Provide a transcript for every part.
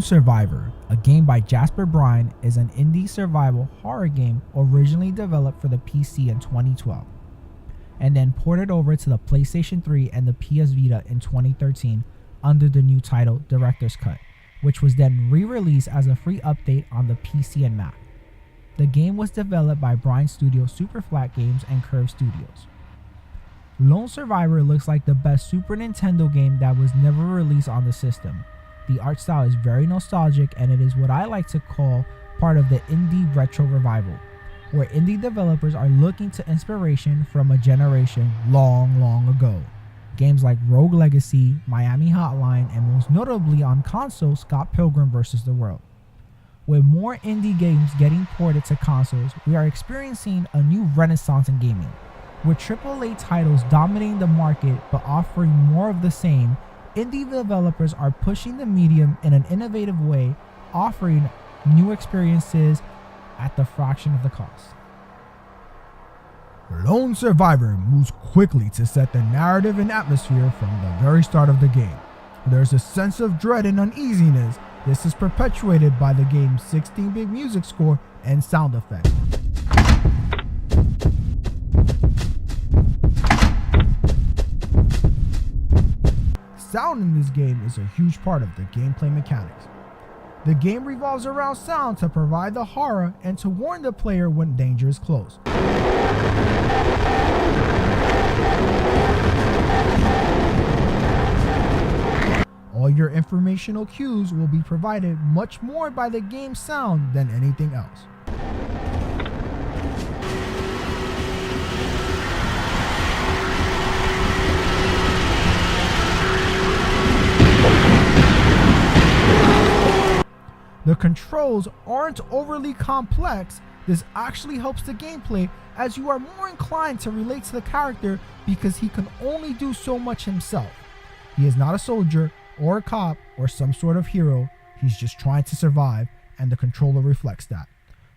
Survivor, a game by Jasper Bryan, is an indie survival horror game originally developed for the PC in 2012 and then ported over to the PlayStation 3 and the PS Vita in 2013 under the new title Director's Cut, which was then re-released as a free update on the PC and Mac. The game was developed by Bryan Studio Superflat Games and Curve Studios. Lone Survivor looks like the best Super Nintendo game that was never released on the system. The art style is very nostalgic, and it is what I like to call part of the indie retro revival, where indie developers are looking to inspiration from a generation long ago. Games like Rogue Legacy, Miami Hotline, and most notably on console, Scott Pilgrim vs. the World. With more indie games getting ported to consoles, we are experiencing a new renaissance in gaming, with AAA titles dominating the market but offering more of the same. Indie developers are pushing the medium in an innovative way, offering new experiences at the fraction of the cost. Lone Survivor moves quickly to set the narrative and atmosphere from the very start of the game. There's a sense of dread and uneasiness. This is perpetuated by the game's 16-bit music score and sound effects. Sound in this game is a huge part of the gameplay mechanics. The game revolves around sound to provide the horror and to warn the player when danger is close. All your informational cues will be provided much more by the game's sound than anything else. The controls aren't overly complex. This actually helps the gameplay, as you are more inclined to relate to the character because he can only do so much himself. He is not a soldier or a cop or some sort of hero. He's just trying to survive, and the controller reflects that,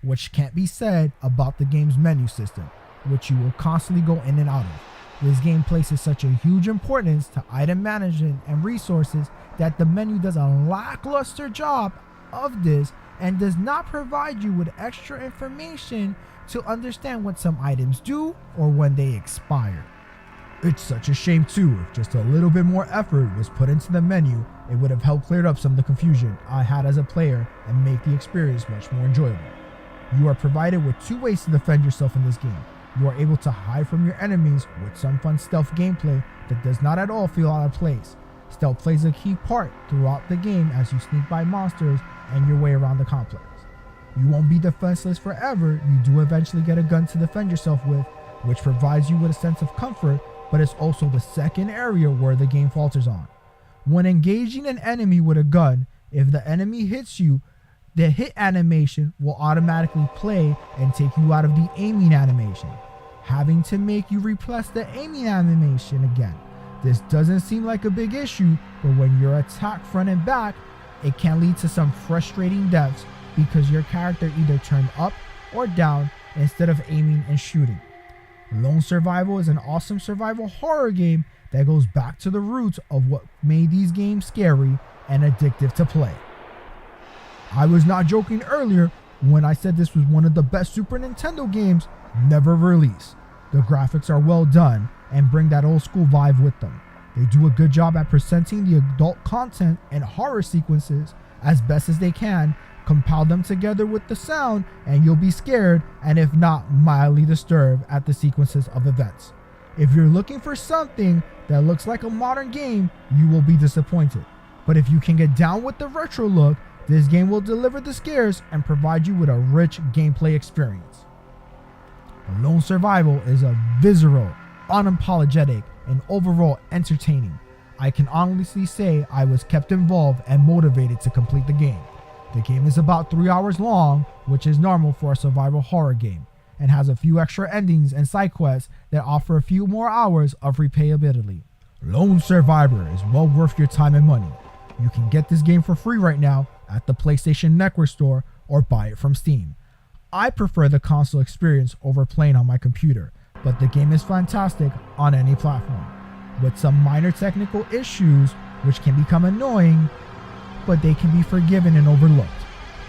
which can't be said about the game's menu system, which you will constantly go in and out of. This game places such a huge importance to item management and resources that the menu does a lackluster job of this and does not provide you with extra information to understand what some items do or when they expire. It's such a shame too. If just a little bit more effort was put into the menu, it would have helped clear up some of the confusion I had as a player and make the experience much more enjoyable. You are provided with two ways to defend yourself in this game. You are able to hide from your enemies with some fun stealth gameplay that does not at all feel out of place. Stealth plays a key part throughout the game as you sneak by monsters and your way around the complex. You won't be defenseless forever. You do eventually get a gun to defend yourself with, which provides you with a sense of comfort, but it's also the second area where the game falters on. When engaging an enemy with a gun, if the enemy hits you, the hit animation will automatically play and take you out of the aiming animation, having to make you repress the aiming animation again. This doesn't seem like a big issue, but when you're attacked front and back, it can lead to some frustrating deaths because your character either turned up or down instead of aiming and shooting. Lone Survival is an awesome survival horror game that goes back to the roots of what made these games scary and addictive to play. I was not joking earlier when I said this was one of the best Super Nintendo games never released. The graphics are well done and bring that old school vibe with them. They do a good job at presenting the adult content and horror sequences as best as they can. Compile them together with the sound and you'll be scared, and if not, mildly disturbed at the sequences of events. If you're looking for something that looks like a modern game, you will be disappointed. But if you can get down with the retro look, this game will deliver the scares and provide you with a rich gameplay experience. Lone Survival is a visceral, unapologetic, and overall entertaining. I can honestly say I was kept involved and motivated to complete the game. The game is about 3 hours long, which is normal for a survival horror game, and has a few extra endings and side quests that offer a few more hours of replayability. Lone Survivor is well worth your time and money. You can get this game for free right now at the PlayStation Network store or buy it from Steam. I prefer the console experience over playing on my computer, but the game is fantastic on any platform. With some minor technical issues which can become annoying, but they can be forgiven and overlooked,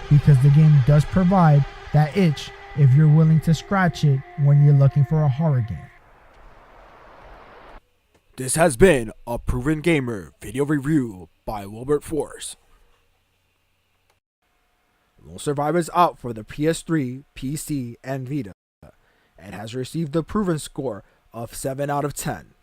because the game does provide that itch if you're willing to scratch it when you're looking for a horror game. This has been a Proven Gamer video review by Wilbert Force. Lone Survivor is out for the PS3, PC, and Vita, and has received the Proven score of 7 out of 10.